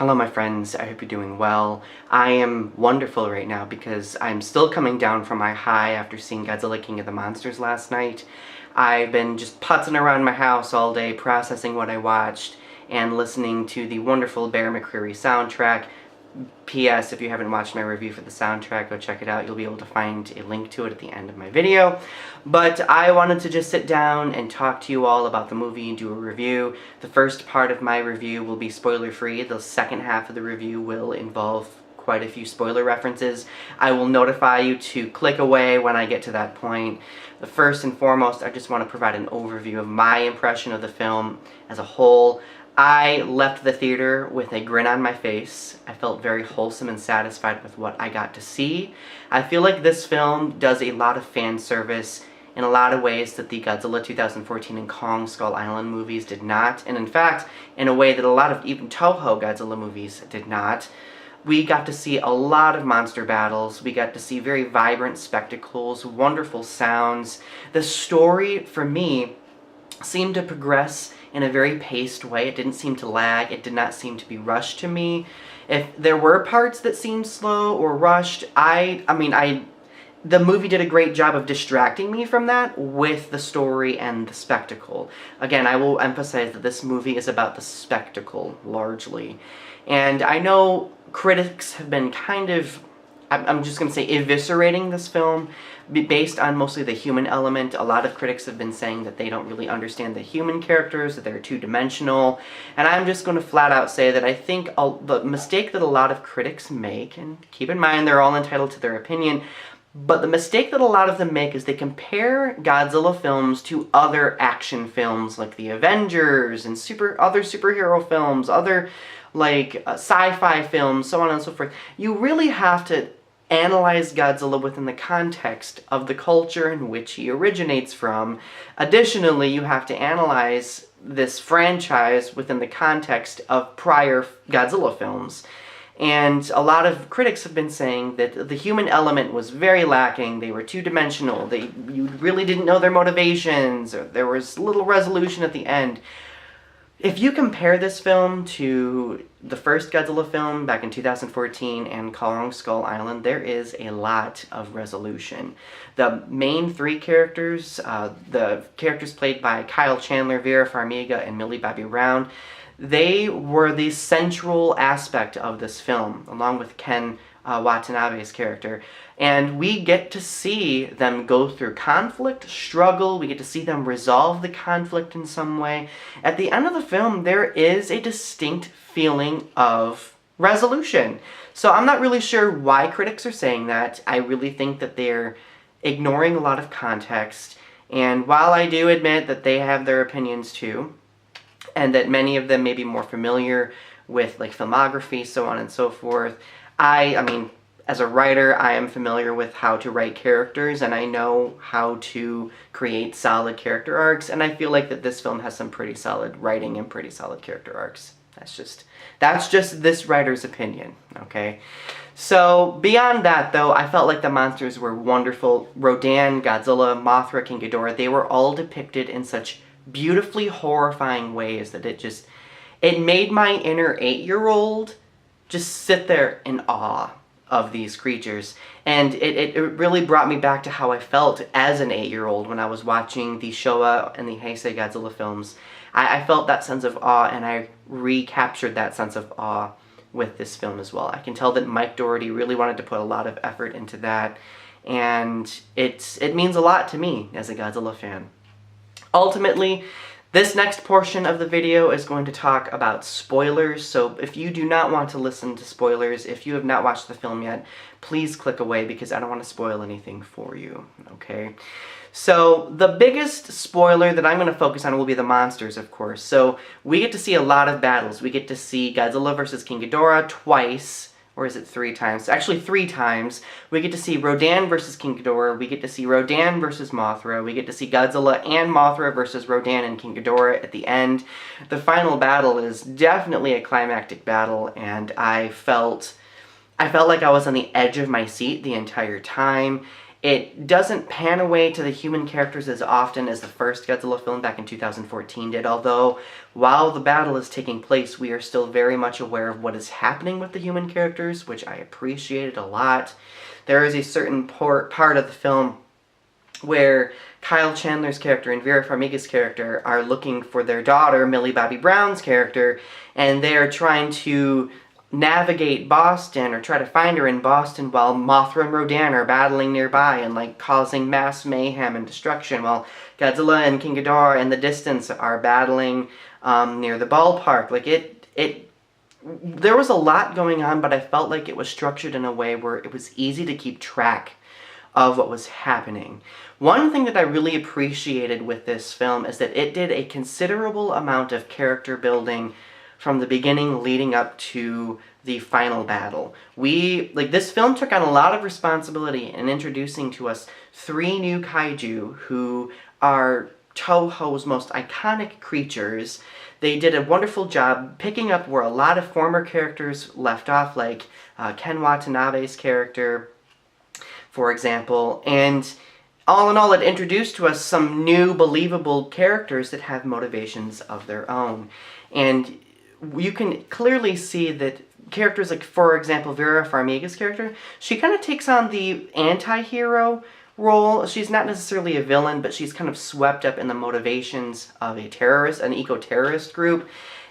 Hello my friends, I hope you're doing well. I am wonderful right now because I'm still coming down from my high after seeing Godzilla King of the Monsters last night. I've been just putzing around my house all day processing what I watched and listening to the wonderful Bear McCreary soundtrack. P.S. If you haven't watched my review for the soundtrack, go check it out. You'll be able to find a link to it at the end of my video. But I wanted to just sit down and talk to you all about the movie and do a review. The first part of my review will be spoiler-free. The second half of the review will involve quite a few spoiler references. I will notify you to click away when I get to that point. But first and foremost, I just want to provide an overview of my impression of the film as a whole. I left the theater with a grin on my face. I felt very wholesome and satisfied with what I got to see. I feel like this film does a lot of fan service in a lot of ways that the Godzilla 2014 and Kong Skull Island movies did not, and in fact, in a way that a lot of even Toho Godzilla movies did not. We got to see a lot of monster battles, we got to see very vibrant spectacles, wonderful sounds. The story, for me, seemed to progress in a very paced way. It didn't seem to lag, it did not seem to be rushed to me. If there were parts that seemed slow or rushed, the movie did a great job of distracting me from that with the story and the spectacle. Again, I will emphasize that this movie is about the spectacle, largely. And I know critics have been kind of, I'm just going to say, eviscerating this film based on mostly the human element. A lot of critics have been saying that they don't really understand the human characters, that they're two-dimensional, and I'm just going to flat out say that I think the mistake that a lot of critics make, and keep in mind they're all entitled to their opinion, but the mistake that a lot of them make is they compare Godzilla films to other action films like the Avengers and other superhero films, other sci-fi films, so on and so forth. You really have to analyze Godzilla within the context of the culture in which he originates from. Additionally, you have to analyze this franchise within the context of prior Godzilla films. And a lot of critics have been saying that the human element was very lacking, they were two-dimensional, you really didn't know their motivations, or there was little resolution at the end. If you compare this film to the first Godzilla film back in 2014 and Kong Skull Island, there is a lot of resolution. The main three characters, the characters played by Kyle Chandler, Vera Farmiga, and Millie Bobby Brown, they were the central aspect of this film, along with Ken Watanabe's character. And we get to see them go through conflict, struggle, we get to see them resolve the conflict in some way. At the end of the film, there is a distinct feeling of resolution. So I'm not really sure why critics are saying that. I really think that they're ignoring a lot of context. And while I do admit that they have their opinions too, and that many of them may be more familiar with filmography, so on and so forth, I mean, as a writer, I am familiar with how to write characters, and I know how to create solid character arcs, and I feel like that this film has some pretty solid writing and pretty solid character arcs. That's just this writer's opinion, okay? So, beyond that, though, I felt like the monsters were wonderful. Rodan, Godzilla, Mothra, King Ghidorah, they were all depicted in such beautifully horrifying ways that it made my inner 8-year-old just sit there in awe of these creatures. And it really brought me back to how I felt as an 8-year-old when I was watching the Showa and the Heisei Godzilla films. I felt that sense of awe, and I recaptured that sense of awe with this film as well. I can tell that Mike Dougherty really wanted to put a lot of effort into that, and it means a lot to me as a Godzilla fan. Ultimately, this next portion of the video is going to talk about spoilers, so if you do not want to listen to spoilers, if you have not watched the film yet, please click away because I don't want to spoil anything for you, okay? So, the biggest spoiler that I'm going to focus on will be the monsters, of course. So, we get to see a lot of battles. We get to see Godzilla vs. King Ghidorah twice, or is it 3 times? Actually 3 times. We get to see Rodan versus King Ghidorah, we get to see Rodan versus Mothra, we get to see Godzilla and Mothra versus Rodan and King Ghidorah at the end. The final battle is definitely a climactic battle, and I felt like I was on the edge of my seat the entire time. It doesn't pan away to the human characters as often as the first Godzilla film back in 2014 did, although while the battle is taking place, we are still very much aware of what is happening with the human characters, which I appreciated a lot. There is a certain part of the film where Kyle Chandler's character and Vera Farmiga's character are looking for their daughter, Millie Bobby Brown's character, and they are trying to navigate Boston or try to find her in Boston while Mothra and Rodan are battling nearby and like causing mass mayhem and destruction, while Godzilla and King Ghidorah in the distance are battling near the ballpark. Like there was a lot going on, but I felt like it was structured in a way where it was easy to keep track of what was happening. One thing that I really appreciated with this film is that it did a considerable amount of character building from the beginning leading up to the final battle. This film took on a lot of responsibility in introducing to us 3 new kaiju who are Toho's most iconic creatures. They did a wonderful job picking up where a lot of former characters left off, like Ken Watanabe's character, for example, and all in all, it introduced to us some new, believable characters that have motivations of their own. And you can clearly see that characters like, for example, Vera Farmiga's character, she kind of takes on the anti-hero role. She's not necessarily a villain, but she's kind of swept up in the motivations of a terrorist, an eco-terrorist group,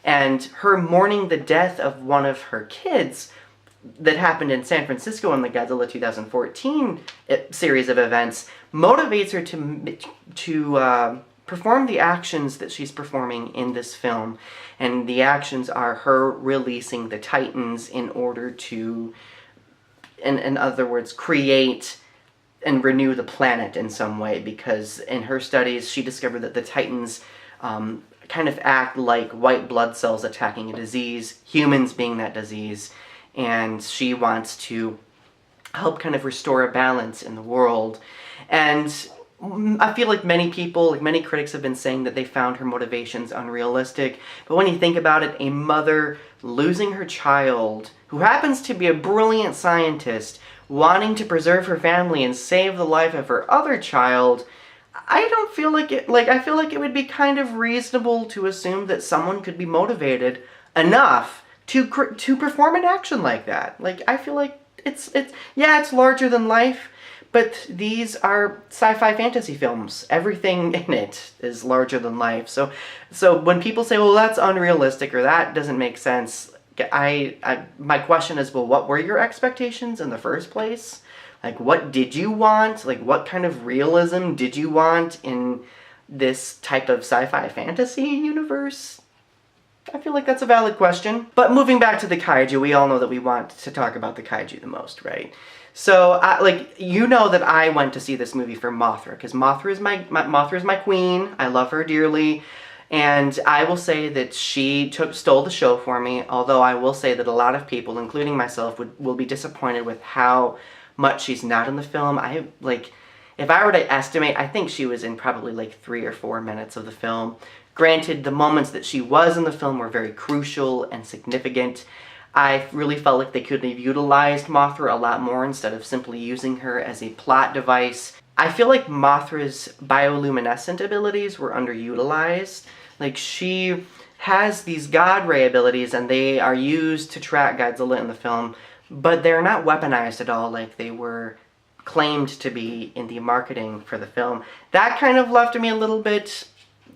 and her mourning the death of one of her kids that happened in San Francisco in the Godzilla 2014 series of events motivates her to perform the actions that she's performing in this film. And the actions are her releasing the Titans in order to, in other words, create and renew the planet in some way, because in her studies she discovered that the Titans kind of act like white blood cells attacking a disease, humans being that disease, and she wants to help kind of restore a balance in the world. And I feel like many people, like many critics have been saying that they found her motivations unrealistic, but when you think about it, a mother losing her child, who happens to be a brilliant scientist, wanting to preserve her family and save the life of her other child, I don't feel like it, I feel like it would be kind of reasonable to assume that someone could be motivated enough to perform an action like that. Like, I feel like it's larger than life, but these are sci-fi fantasy films. Everything in it is larger than life. So when people say, well, that's unrealistic or that doesn't make sense, my question is, well, what were your expectations in the first place? Like, what did you want? Like, what kind of realism did you want in this type of sci-fi fantasy universe? I feel like that's a valid question. But moving back to the kaiju, we all know that we want to talk about the kaiju the most, right? So, you know that I went to see this movie for Mothra, because Mothra is my queen. I love her dearly. And I will say that she stole the show for me, although I will say that a lot of people, including myself, will be disappointed with how much she's not in the film. If I were to estimate, I think she was in probably like 3 or 4 minutes of the film. Granted, the moments that she was in the film were very crucial and significant. I really felt like they could have utilized Mothra a lot more instead of simply using her as a plot device. I feel like Mothra's bioluminescent abilities were underutilized. Like, she has these God Ray abilities and they are used to track Godzilla in the film, but they're not weaponized at all like they were claimed to be in the marketing for the film. That kind of left me a little bit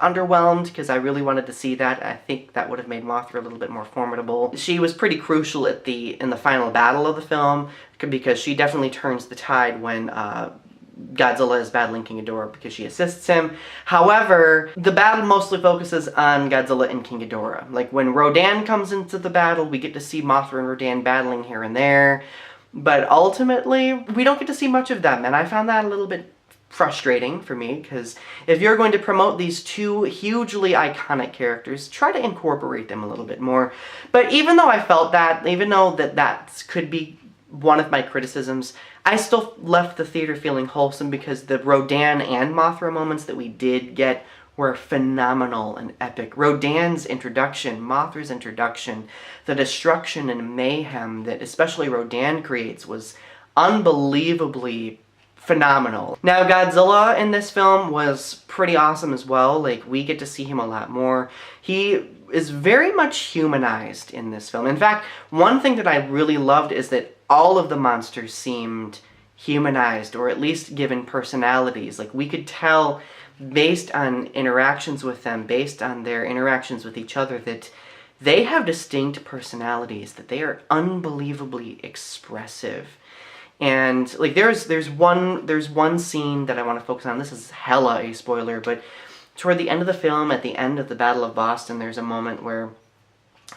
underwhelmed, because I really wanted to see that. I think that would have made Mothra a little bit more formidable. She was pretty crucial in the final battle of the film, because she definitely turns the tide when Godzilla is battling King Ghidorah, because she assists him. However, the battle mostly focuses on Godzilla and King Ghidorah. Like, when Rodan comes into the battle, we get to see Mothra and Rodan battling here and there, but ultimately, we don't get to see much of them, and I found that a little bit frustrating for me, because if you're going to promote these 2 hugely iconic characters, try to incorporate them a little bit more. But even though I felt that, even though that could be one of my criticisms, I still left the theater feeling wholesome, because the Rodan and Mothra moments that we did get were phenomenal and epic. Rodan's introduction, Mothra's introduction, the destruction and mayhem that especially Rodan creates was unbelievably phenomenal. Now, Godzilla in this film was pretty awesome as well. Like, we get to see him a lot more. He is very much humanized in this film. In fact, one thing that I really loved is that all of the monsters seemed humanized, or at least given personalities. Like, we could tell based on interactions with them, based on their interactions with each other, that they have distinct personalities, that they are unbelievably expressive. And like there's one scene that I want to focus on. This is hella a spoiler, but toward the end of the film, at the end of the Battle of Boston, there's a moment where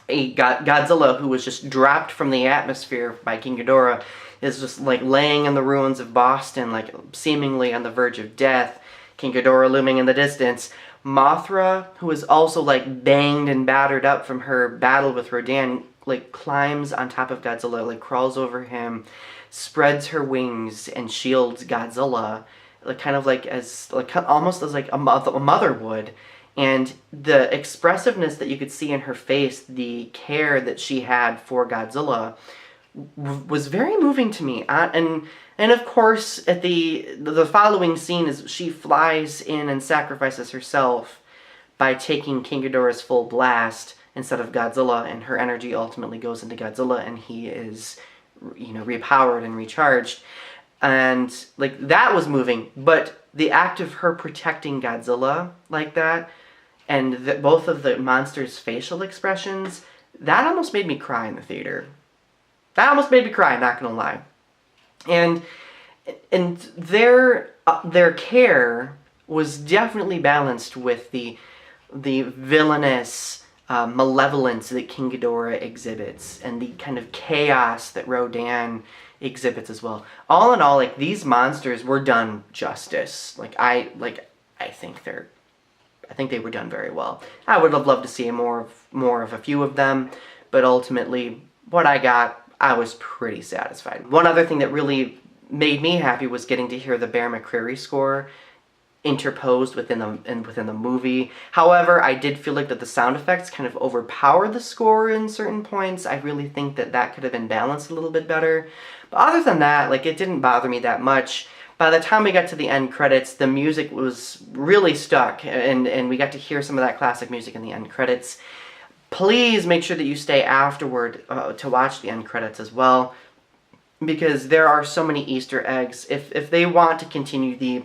a Godzilla, who was just dropped from the atmosphere by King Ghidorah, is just like laying in the ruins of Boston, like seemingly on the verge of death. King Ghidorah looming in the distance. Mothra, who is also like banged and battered up from her battle with Rodan, like climbs on top of Godzilla, like crawls over him, spreads her wings and shields Godzilla, like kind of like as like almost as like a mother would. And the expressiveness that you could see in her face, the care that she had for Godzilla, was very moving to me. And of course, at the following scene is she flies in and sacrifices herself by taking King Ghidorah's full blast instead of Godzilla, and her energy ultimately goes into Godzilla, and he is, you know, repowered and recharged. And like that was moving, but the act of her protecting Godzilla like that, and both of the monsters' facial expressions, that almost made me cry in the theater. That almost made me cry, not gonna lie. And their care was definitely balanced with the villainous malevolence that King Ghidorah exhibits, and the kind of chaos that Rodan exhibits as well. All in all, like, these monsters were done justice. I think they were done very well. I would have loved to see more of a few of them, but ultimately, what I got, I was pretty satisfied. One other thing that really made me happy was getting to hear the Bear McCreary score interposed within the movie. However, I did feel like that the sound effects kind of overpowered the score in certain points. I really think that could have been balanced a little bit better. But other than that, like, it didn't bother me that much. By the time we got to the end credits, the music was really stuck, and we got to hear some of that classic music in the end credits. Please make sure that you stay afterward to watch the end credits as well, because there are so many Easter eggs. If they want to continue the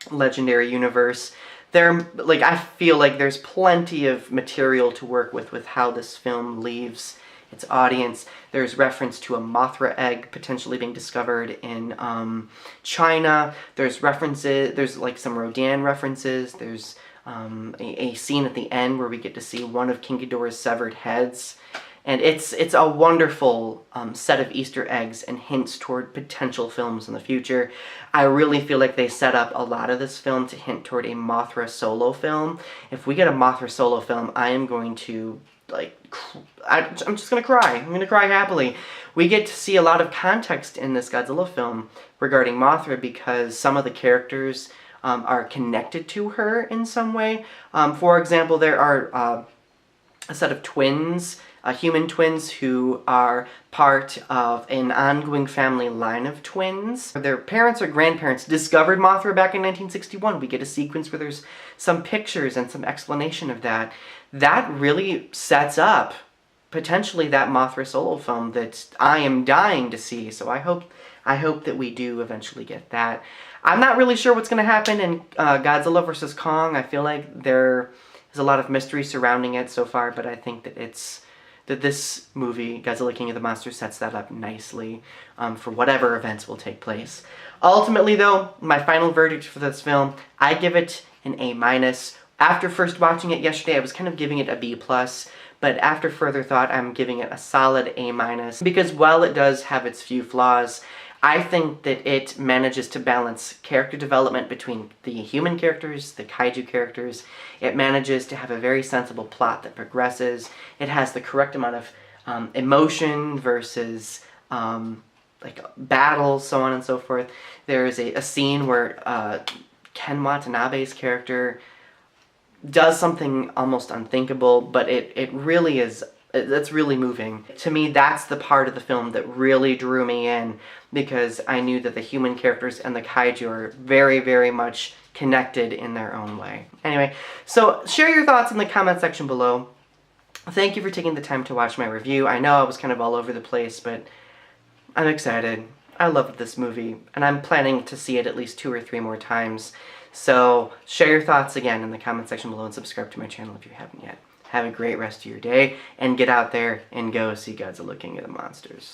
Legendary universe, I feel like there's plenty of material to work with how this film leaves its audience. There's reference to a Mothra egg potentially being discovered in China. There's like some Rodan references. There's a scene at the end where we get to see one of King Ghidorah's severed heads. And it's a wonderful set of Easter eggs and hints toward potential films in the future. I really feel like they set up a lot of this film to hint toward a Mothra solo film. If we get a Mothra solo film, I am going to, I'm just going to cry. I'm going to cry happily. We get to see a lot of context in this Godzilla film regarding Mothra, because some of the characters are connected to her in some way. For example, there are a set of twins, human twins, who are part of an ongoing family line of twins. Their parents or grandparents discovered Mothra back in 1961. We get a sequence where there's some pictures and some explanation of that. That really sets up potentially that Mothra solo film that I am dying to see. So I hope that we do eventually get that. I'm not really sure what's going to happen in Godzilla vs. Kong. I feel like there is a lot of mystery surrounding it so far, but I think that this movie, Godzilla King of the Monsters, sets that up nicely for whatever events will take place. Ultimately, though, my final verdict for this film, I give it an A-. After first watching it yesterday, I was kind of giving it a B+, but after further thought, I'm giving it a solid A-, because while it does have its few flaws, I think that it manages to balance character development between the human characters, the kaiju characters. It manages to have a very sensible plot that progresses. It has the correct amount of emotion versus battle, so on and so forth. There is a scene where Ken Watanabe's character does something almost unthinkable, but it really is That's really moving. To me, that's the part of the film that really drew me in, because I knew that the human characters and the kaiju are very, very much connected in their own way. Anyway, so share your thoughts in the comment section below. Thank you for taking the time to watch my review. I know I was kind of all over the place, but I'm excited. I loved this movie, and I'm planning to see it at least 2 or 3 more times. So share your thoughts again in the comment section below and subscribe to my channel if you haven't yet. Have a great rest of your day, and get out there and go see Godzilla King of the Monsters.